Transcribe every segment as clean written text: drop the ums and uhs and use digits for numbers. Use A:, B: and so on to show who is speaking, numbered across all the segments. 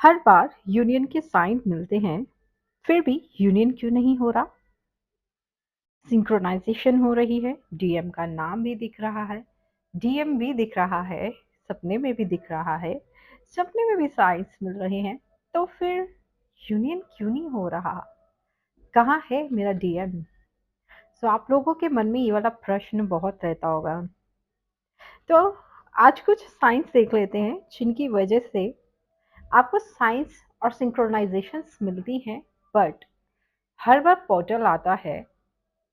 A: हर बार union के sign मिलते हैं, फिर भी यूनियन क्यों नहीं हो रहा? सिंक्रोनाइजेशन हो रही है, डीएम का नाम भी दिख रहा है, डीएम भी दिख रहा है, सपने में भी दिख रहा है, सपने में भी साइंस मिल रहे हैं, तो फिर यूनियन क्यों नहीं हो रहा? कहाँ है मेरा डीएम? सो आप लोगों के मन में ये वाला प्रश्न बहुत रहता होगा। तो आज कुछ साइंस देख लेते हैं जिनकी वजह से आपको साइंस और सिंक्रोनाइजेशंस मिलती हैं, बट हर बार पोर्टल आता है,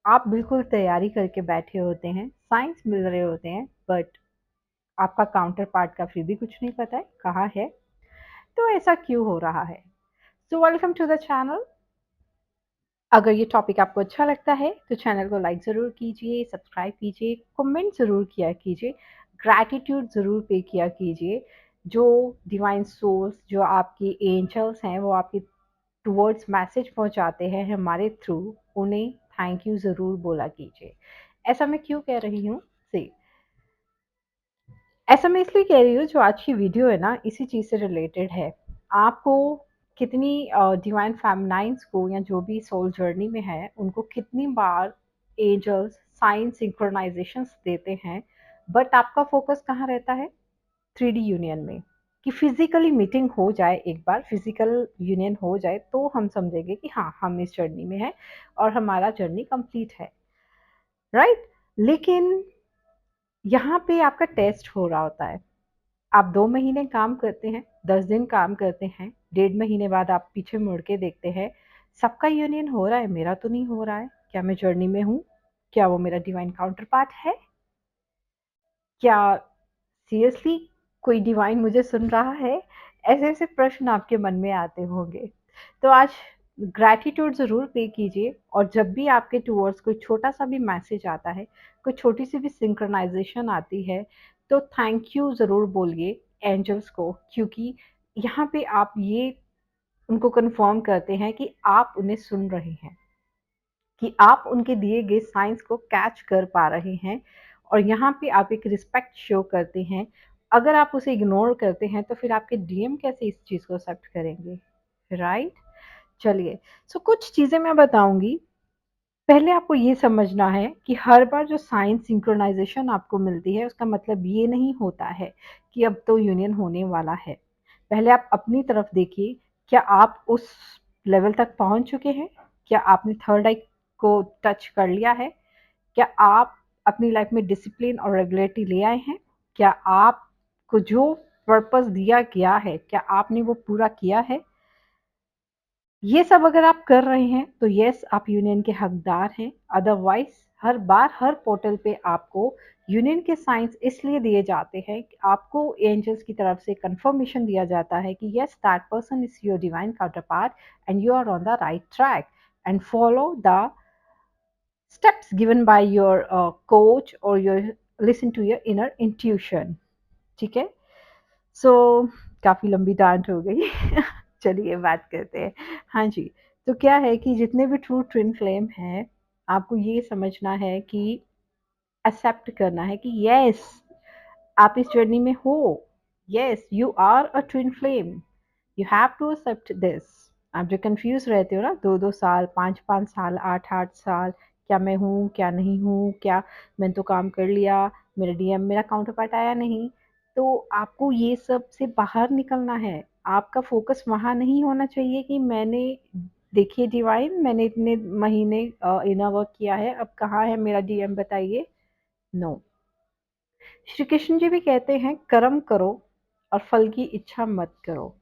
A: आप बिल्कुल तैयारी करके बैठे होते हैं, साइंस मिल रहे होते हैं, बट आपका काउंटर पार्ट का फिर भी कुछ नहीं पता है कहाँ है। तो ऐसा क्यों हो रहा है? So welcome to the channel. अगर ये टॉपिक आपको अच्छा लगता है तो चैनल को लाइक ज़रूर कीजिए, सब्सक्राइब कीजिए, कमेंट ज़रूर किया कीजिए, ग्रैटिट्यूड ज़रूर पे किया कीजिए। जो डिवाइन सोल्स, जो आपकी एंजल्स हैं, वो आपकी टुवर्ड्स मैसेज पहुंचाते हैं हमारे थ्रू, उन्हें थैंक यू ज़रूर बोला कीजिए। ऐसा मैं क्यों कह रही हूँ? सी, ऐसा मैं इसलिए कह रही हूँ, जो आज की वीडियो है ना, इसी चीज़ से रिलेटेड है। आपको कितनी डिवाइन फेमिनाइंस को, या जो भी सोल जर्नी में है, उनको कितनी बार एंजल्स साइन सिंक्रोनाइजेशंस देते हैं, बट आपका फोकस कहाँ रहता है? 3D यूनियन में। कि फिजिकली मीटिंग हो जाए, एक बार फिजिकल यूनियन हो जाए तो हम समझेंगे कि हाँ, हम इस जर्नी में हैं और हमारा जर्नी कंप्लीट है, राइट? लेकिन यहाँ पे आपका टेस्ट हो रहा होता है। आप 2 महीने काम करते हैं, 10 दिन काम करते हैं, 1.5 महीने बाद आप पीछे मुड़ के देखते हैं, सबका यूनियन हो रहा है, मेरा तो नहीं हो रहा है। क्या मैं जर्नी में हूँ? क्या वो मेरा डिवाइन काउंटर पार्ट है? क्या सीरियसली कोई डिवाइन मुझे सुन रहा है? ऐसे ऐसे प्रश्न आपके मन में आते होंगे। तो आज ग्रैटिट्यूड ज़रूर पे कीजिए, और जब भी आपके टूवर्ड्स कोई छोटा सा भी मैसेज आता है, कोई छोटी सी भी सिंक्रोनाइजेशन आती है, तो थैंक यू ज़रूर बोलिए एंजल्स को, क्योंकि यहाँ पे आप ये उनको कंफर्म करते हैं कि आप उन्हें सुन रहे हैं, कि आप उनके दिए गए साइंस को कैच कर पा रहे हैं, और यहाँ पे आप एक रिस्पेक्ट शो करते हैं। अगर आप उसे इग्नोर करते हैं तो फिर आपके डीएम कैसे इस चीज़ को एक्सेप्ट करेंगे, राइट? चलिए, सो कुछ चीज़ें मैं बताऊंगी। पहले आपको ये समझना है कि हर बार जो साइंस सिंक्रोनाइजेशन आपको मिलती है, उसका मतलब ये नहीं होता है कि अब तो यूनियन होने वाला है। पहले आप अपनी तरफ देखिए, क्या आप उस लेवल तक पहुंच चुके हैं? क्या आपने थर्ड आई को टच कर लिया है? क्या आप अपनी लाइफ में डिसिप्लिन और रेगुलरिटी ले आए हैं? क्या आपको जो पर्पस दिया गया है, क्या आपने वो पूरा किया है? ये सब अगर आप कर रहे हैं तो यस, आप यूनियन के हकदार हैं। अदरवाइज हर बार हर पोर्टल पे आपको यूनियन के साइंस इसलिए दिए जाते हैं कि आपको एंजल्स की तरफ से कंफर्मेशन दिया जाता है कि yes, that person is your divine counterpart and you are on the right track, and follow the steps given by your coach, or your listen to your inner intuition। ठीक है? सो काफ़ी लंबी डांट हो गई। चलिए बात करते हैं। हाँ जी, तो क्या है कि जितने भी ट्रू ट्विन फ्लेम हैं, आपको ये समझना है कि एक्सेप्ट करना है कि यस, आप इस जर्नी में हो। Yes, you are a twin flame. You have to accept this. आप जो कंफ्यूज रहते हो ना, 2-2 साल, 5-5 साल, 8-8 साल, क्या मैं हूँ, क्या नहीं हूँ, क्या मैंने तो काम कर लिया, मेरा डीएम, मेरा काउंटर पार्ट आया नहीं। तो आपको ये सब से बाहर निकलना है। आपका फोकस वहाँ नहीं होना चाहिए कि मैंने, देखिए डिवाइन, मैंने इतने महीने इनर वर्क किया है, अब कहाँ है मेरा डीएम, बताइए। नो, श्री कृष्ण जी भी कहते हैं, कर्म करो और फल की इच्छा मत करो।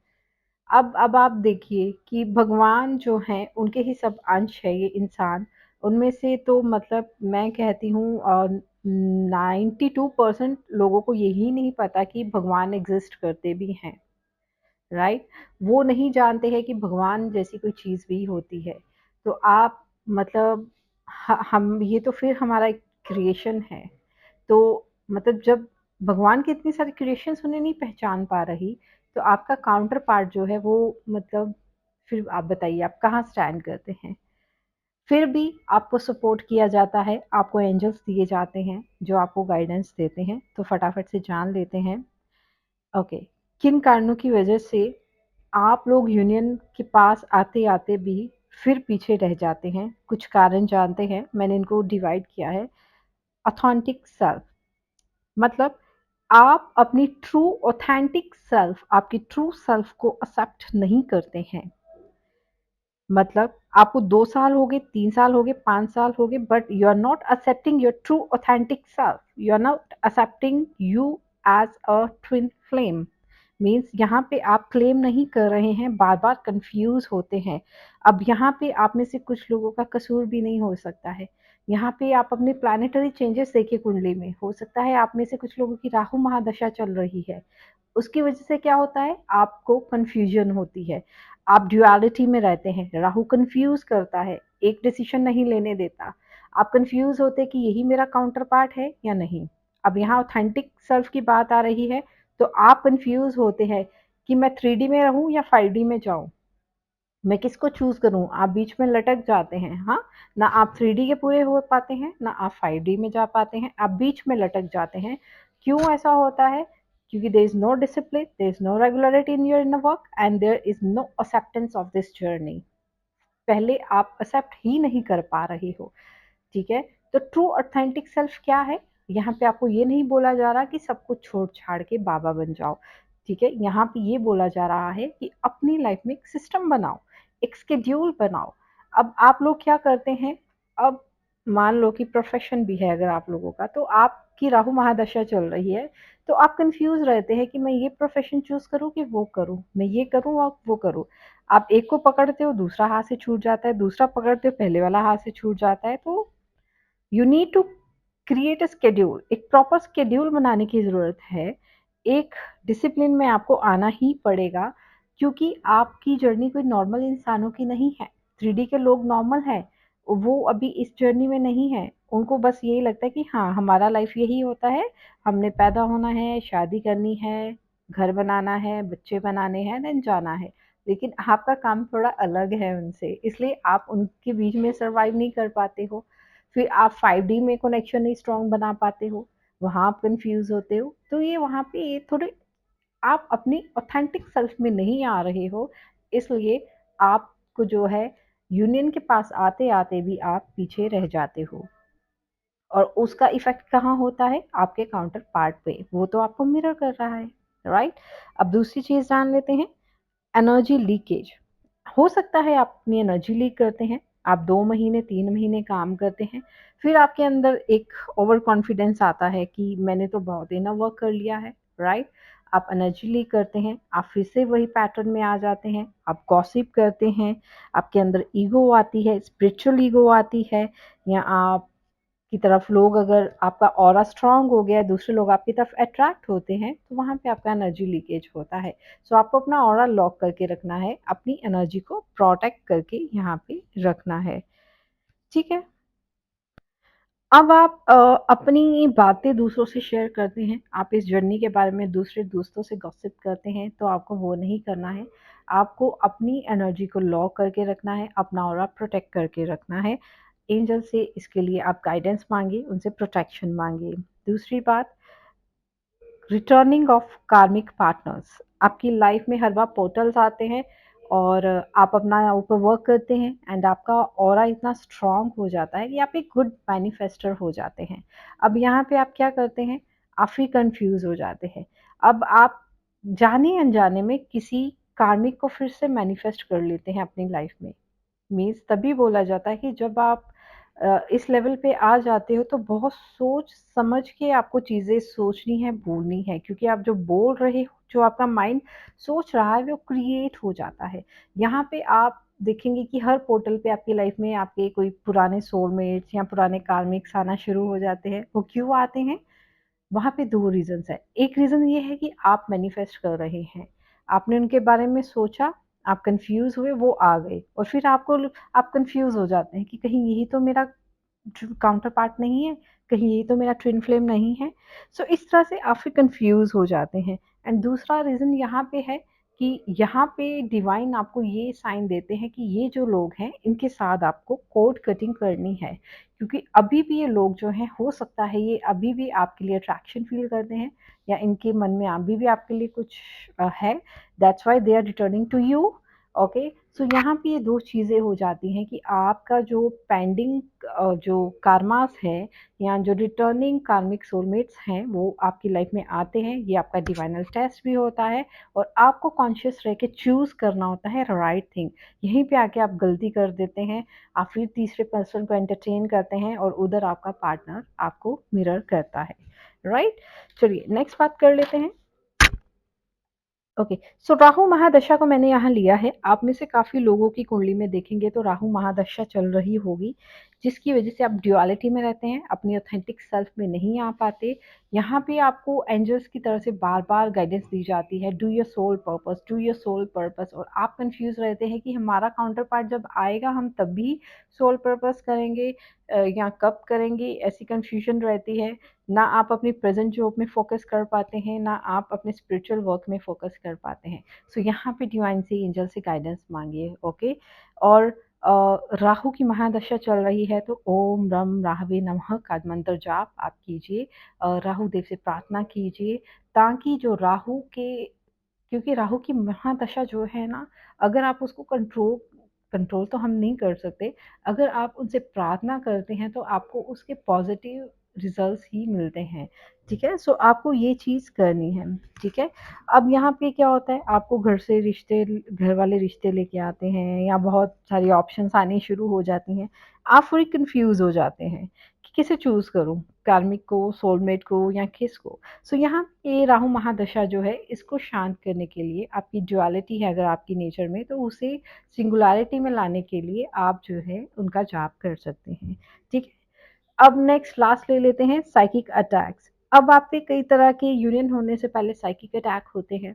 A: अब आप देखिए कि भगवान जो हैं, उनके ही सब अंश है ये इंसान। उनमें से तो मतलब मैं कहती हूँ 92% लोगों को यही नहीं पता कि भगवान एग्जिस्ट करते भी हैं, राइट? वो नहीं जानते हैं कि भगवान जैसी कोई चीज़ भी होती है। तो आप मतलब हम ये तो फिर हमारा एक क्रिएशन है। तो मतलब जब भगवान की इतनी सारी क्रिएशंस उन्हें नहीं पहचान पा रही, तो आपका काउंटर पार्ट जो है वो मतलब, फिर आप बताइए आप कहाँ स्टैंड करते हैं? फिर भी आपको सपोर्ट किया जाता है, आपको एंजल्स दिए जाते हैं जो आपको गाइडेंस देते हैं, तो फटाफट से जान लेते हैं। ओके, किन कारणों की वजह से आप लोग यूनियन के पास आते-आते भी फिर पीछे रह जाते हैं। कुछ कारण जानते हैं, मैंने इनको डिवाइड किया है। ऑथेंटिक सेल्फ मतलब आप अपनी ट्रू ऑथेंटिक सेल्फ, आपकी ट्रू सेल्फ को एक्सेप्ट नहीं करते हैं। मतलब आपको 2 साल हो गए, 3 साल हो गए, 5 साल हो गए, but you are not accepting your true authentic self. You are not accepting you as a twin flame. Means यहाँ पे आप क्लेम नहीं कर रहे हैं, बार-बार कन्फ्यूज़ होते हैं। अब यहाँ पे आप में से कुछ लोगों का कसूर भी नहीं हो सकता है। यहाँ पे आप अपने प्लैनेटरी चेंजेस देखिए कुंडली में, हो सकता है आप में से कुछ लोगों की राहु महादशा चल रही है। उसकी वजह से क्या होता है, आपको कन्फ्यूजन होती है। आप ड्युअलिटी में रहते हैं, राहु कन्फ्यूज करता है, एक डिसीजन नहीं लेने देता। आप कन्फ्यूज होते हैं कि यही मेरा काउंटर पार्ट है या नहीं। अब यहाँ ऑथेंटिक सेल्फ की बात आ रही है, तो आप कन्फ्यूज होते हैं कि मैं 3D में रहूं या 5D में जाऊं, मैं किसको चूज करूं। आप बीच में लटक जाते हैं। हाँ, ना आप 3D के पूरे हो पाते हैं, ना आप 5D में जा पाते हैं, आप बीच में लटक जाते हैं। क्यों ऐसा होता है? क्योंकि there is no discipline, there is no regularity in your inner work and there is no acceptance of this journey. पहले आप एक्सेप्ट ही नहीं कर पा रहे हो। ठीक है, तो ट्रू ऑथेंटिक सेल्फ क्या है? यहाँ पे आपको ये नहीं बोला जा रहा कि सब कुछ छोड़ छाड़ के बाबा बन जाओ। ठीक है, यहाँ पे ये बोला जा रहा है कि अपनी लाइफ में एक सिस्टम बनाओ, एक स्केड्यूल बनाओ। अब आप लोग क्या करते हैं? अब मान लो कि प्रोफेशन भी है अगर आप लोगों का, तो आपकी राहु महादशा चल रही है, तो आप कंफ्यूज रहते हैं कि मैं ये प्रोफेशन चूज करूं कि वो करूं, मैं ये करूं और वो करूं। आप एक को पकड़ते हो, दूसरा हाथ से छूट जाता है, दूसरा पकड़ते हो, पहले वाला हाथ से छूट जाता है। तो you need to create a schedule, एक प्रॉपर शेड्यूल बनाने की ज़रूरत है। एक डिसिप्लिन में आपको आना ही पड़ेगा, क्योंकि आपकी जर्नी कोई नॉर्मल इंसानों की नहीं है। 3D के लोग नॉर्मल हैं, वो अभी इस जर्नी में नहीं है। उनको बस यही लगता है कि हाँ, हमारा लाइफ यही होता है, हमने पैदा होना है, शादी करनी है, घर बनाना है, बच्चे बनाने हैं, देन जाना है। लेकिन आपका काम थोड़ा अलग है उनसे, इसलिए आप उनके बीच में सर्वाइव नहीं कर पाते हो। फिर आप 5D में कनेक्शन नहीं स्ट्रॉन्ग बना पाते हो, वहाँ आप कंफ्यूज होते हो। तो ये वहाँ पे ये थोड़े आप अपनी ऑथेंटिक सेल्फ में नहीं आ रहे हो, इसलिए आपको जो है यूनियन के पास आते आते भी आप पीछे रह जाते हो। और उसका इफेक्ट कहाँ होता है? आपके काउंटर पार्ट पे, वो तो आपको मिरर कर रहा है। राइट, अब दूसरी चीज जान लेते हैं, एनर्जी लीकेज। हो सकता है आप अपनी एनर्जी लीक करते हैं, आप 2 महीने 3 महीने काम करते हैं, फिर आपके अंदर एक ओवर कॉन्फिडेंस आता है कि मैंने तो बहुत इनर वर्क कर लिया है। राइट, आप एनर्जी लीक करते हैं, आप फिर से वही पैटर्न में आ जाते हैं, आप गॉसिप करते हैं, आपके अंदर ईगो आती है, स्पिरिचुअल ईगो आती है, या आप की तरफ लोग, अगर आपका ऑरा स्ट्रांग हो गया है, दूसरे लोग आपकी तरफ अट्रैक्ट होते हैं, तो वहाँ पे आपका एनर्जी लीकेज होता है। सो आपको अपना ऑरा लॉक करके रखना है, अपनी एनर्जी को प्रोटेक्ट करके यहाँ पे रखना है। ठीक है, अब आप अपनी बातें दूसरों से शेयर करते हैं, आप इस जर्नी के बारे में दूसरे दोस्तों से गॉसिप करते हैं, तो आपको वो नहीं करना है। आपको अपनी एनर्जी को लॉक करके रखना है, अपना ऑरा प्रोटेक्ट करके रखना है। एंजल से इसके लिए आप गाइडेंस मांगिए, उनसे प्रोटेक्शन मांगिए। दूसरी बात, रिटर्निंग ऑफ कार्मिक पार्टनर्स। आपकी लाइफ में हर बार पोर्टल्स आते हैं और आप अपना ऊपर वर्क करते हैं एंड आपका ऑरा इतना स्ट्रांग हो जाता है कि आप एक गुड मैनिफेस्टर हो जाते हैं। अब यहाँ पे आप क्या करते हैं? आप फिर कंफ्यूज हो जाते हैं। अब आप जाने अनजाने में किसी कार्मिक को फिर से मैनिफेस्ट कर लेते हैं अपनी लाइफ में। मीन्स तभी बोला जाता है कि जब आप इस लेवल पे आ जाते हो, तो बहुत सोच समझ के आपको चीज़ें सोचनी है, बोलनी है, क्योंकि आप जो बोल रहे हो, जो आपका माइंड सोच रहा है, वो क्रिएट हो जाता है। यहाँ पे आप देखेंगे कि हर पोर्टल पे आपकी लाइफ में आपके कोई पुराने सोलमेट्स या पुराने कार्मिक्स आना शुरू हो जाते हैं। वो क्यों आते हैं? वहाँ पे 2 रीज़न्स हैं। एक रीज़न ये है कि आप मैनिफेस्ट कर रहे हैं। आपने उनके बारे में सोचा, आप कन्फ्यूज़ हुए, वो आ गए, और फिर आप कन्फ्यूज़ हो जाते हैं कि कहीं यही तो मेरा काउंटर पार्ट नहीं है, कहीं यही तो मेरा ट्विन फ्लेम नहीं है। सो इस तरह से आप फिर कन्फ्यूज़ हो जाते हैं। एंड दूसरा रीज़न यहाँ पे है कि यहाँ पे डिवाइन आपको ये साइन देते हैं कि ये जो लोग हैं इनके साथ आपको कोड कटिंग करनी है, क्योंकि अभी भी ये लोग जो हैं हो सकता है ये अभी भी आपके लिए अट्रैक्शन फील करते हैं या इनके मन में अभी भी आपके लिए कुछ है, that's why they are returning to you. Okay, so यहाँ पे ये दो चीज़ें हो जाती हैं कि आपका जो पेंडिंग जो कार्मास है या जो रिटर्निंग कार्मिक सोलमेट्स हैं वो आपकी लाइफ में आते हैं, ये आपका डिवाइनल टेस्ट भी होता है और आपको कॉन्शियस रह के चूज़ करना होता है राइट थिंग। यहीं पे आके आप गलती कर देते हैं, आप फिर तीसरे पर्सन को एंटरटेन करते हैं और उधर आपका पार्टनर आपको मिरर करता है, राइट। चलिए नेक्स्ट बात कर लेते हैं। ओके, सो राहु महादशा को मैंने यहाँ लिया है। आप में से काफ़ी लोगों की कुंडली में देखेंगे तो राहु महादशा चल रही होगी, जिसकी वजह से आप ड्युअलिटी में रहते हैं, अपनी ऑथेंटिक सेल्फ में नहीं आ पाते। यहाँ पे आपको एंजल्स की तरफ से बार-बार गाइडेंस दी जाती है, do your soul purpose, do your soul purpose, और आप कन्फ्यूज़ रहते हैं कि हमारा काउंटर पार्ट जब आएगा हम तभी सोल पर्पस करेंगे या कब करेंगे, ऐसी कन्फ्यूजन रहती है। ना आप अपनी प्रेजेंट जॉब में फ़ोकस कर पाते हैं, ना आप अपने स्पिरिचुअल वर्क में फ़ोकस कर पाते हैं। सो यहाँ पे डिवाइन से, एंजल से गाइडेंस माँगिए, ओके? और राहु की महादशा चल रही है तो ओम रम राहवे नमः का मंत्र जाप आप कीजिए। राहु देव से प्रार्थना कीजिए ताकि जो राहु के, क्योंकि राहु की महादशा जो है ना, अगर आप उसको कंट्रोल कंट्रोल तो हम नहीं कर सकते, अगर आप उनसे प्रार्थना करते हैं तो आपको उसके पॉजिटिव रिजल्ट्स ही मिलते हैं, ठीक है। सो आपको ये चीज़ करनी है, ठीक है। अब यहाँ पे क्या होता है, आपको घर से रिश्ते, घर वाले रिश्ते लेके आते हैं या बहुत सारी ऑप्शंस आनी शुरू हो जाती हैं, आप थोड़ी कंफ्यूज हो जाते हैं कि किसे चूज़ करूँ, कार्मिक को, सोलमेट को या किसको। सो यहाँ पे राहु महादशा जो है इसको शांत करने के लिए, आपकी ड्युअलिटी है अगर आपकी नेचर में, तो उसे सिंगुलैरिटी में लाने के लिए आप जो है उनका जाप कर सकते हैं, ठीक है। अब नेक्स्ट लास्ट ले लेते हैं साइकिक अटैक्स। अब आप पे कई तरह के यूनियन होने से पहले साइकिक अटैक होते हैं,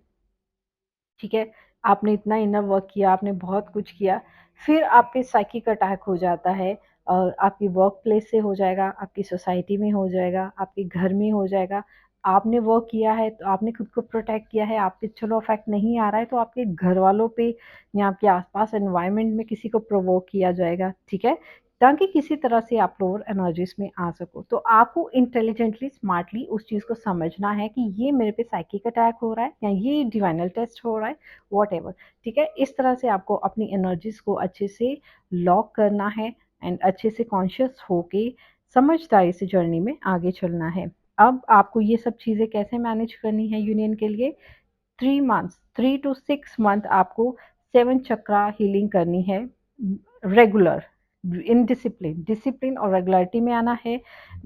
A: ठीक है। आपने इतना इनर वर्क किया, आपने बहुत कुछ किया, फिर आप पे साइकिक अटैक हो जाता है और आपकी वर्क प्लेस से हो जाएगा, आपकी सोसाइटी में हो जाएगा, आपके घर में हो जाएगा। आपने वर्क किया है तो आपने खुद को प्रोटेक्ट किया है, आप पे चलो इफेक्ट नहीं आ रहा है तो आपके घर वालों पे या आपके आसपास एनवायरनमेंट में किसी को प्रोवोक किया जाएगा, ठीक है, ताकि किसी तरह से आप लोअर एनर्जीज में आ सको। तो आपको इंटेलिजेंटली, स्मार्टली उस चीज़ को समझना है कि ये मेरे पे साइकिक अटैक हो रहा है या ये डिवाइनल टेस्ट हो रहा है, वॉटएवर, ठीक है। इस तरह से आपको अपनी एनर्जीज को अच्छे से लॉक करना है एंड अच्छे से कॉन्शियस होके समझदारी से जर्नी में आगे चलना है। अब आपको ये सब चीज़ें कैसे मैनेज करनी है यूनियन के लिए, 3 मंथ्स, 3 to 6 मंथ आपको 7 चक्रा हीलिंग करनी है, रेगुलर, इन डिसिप्लिन, डिसिप्लिन और रेगुलरिटी में आना है,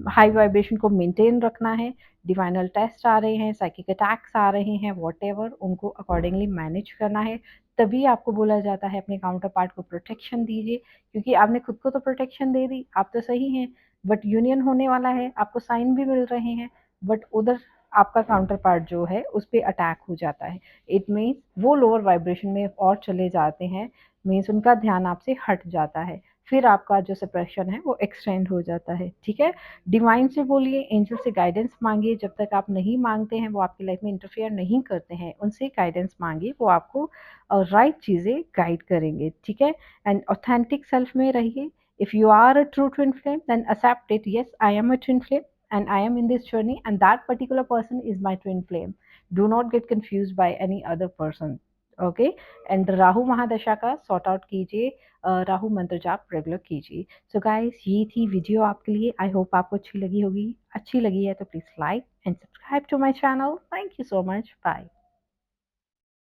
A: हाई वाइब्रेशन को मेंटेन रखना है। डिवाइनल टेस्ट आ रहे हैं, साइकिक अटैक्स आ रहे हैं, वॉटएवर, उनको अकॉर्डिंगली मैनेज करना है। तभी आपको बोला जाता है अपने काउंटर पार्ट को प्रोटेक्शन दीजिए, क्योंकि आपने खुद को तो प्रोटेक्शन दे दी, आप तो सही हैं, बट यूनियन होने वाला है, आपको साइन भी मिल रहे हैं, बट उधर आपका काउंटर पार्ट जो है उस पर अटैक हो जाता है। इट मीन्स वो लोअर वाइब्रेशन में और चले जाते हैं, मीन्स उनका ध्यान आपसे हट जाता है, फिर आपका जो सप्रेशन है वो एक्सटेंड हो जाता है, ठीक है। डिवाइन से बोलिए, एंजल से गाइडेंस मांगिए, जब तक आप नहीं मांगते हैं वो आपकी लाइफ में इंटरफेयर नहीं करते हैं, उनसे गाइडेंस मांगिए, वो आपको राइट चीज़ें गाइड करेंगे, ठीक है। एंड ऑथेंटिक सेल्फ में रहिए। If you are a true twin flame then accept it, yes I am a twin flame and I am in this journey and that particular person is my twin flame. Do not get confused by any other person. Okay, and Rahu महादशा का sort out कीजिए, राहु मंत्र जाप regular कीजिए। So guys, ये थी video आपके लिए, आई होप आपको अच्छी लगी होगी। अच्छी लगी है तो please like and subscribe to my channel. Thank you so much, bye.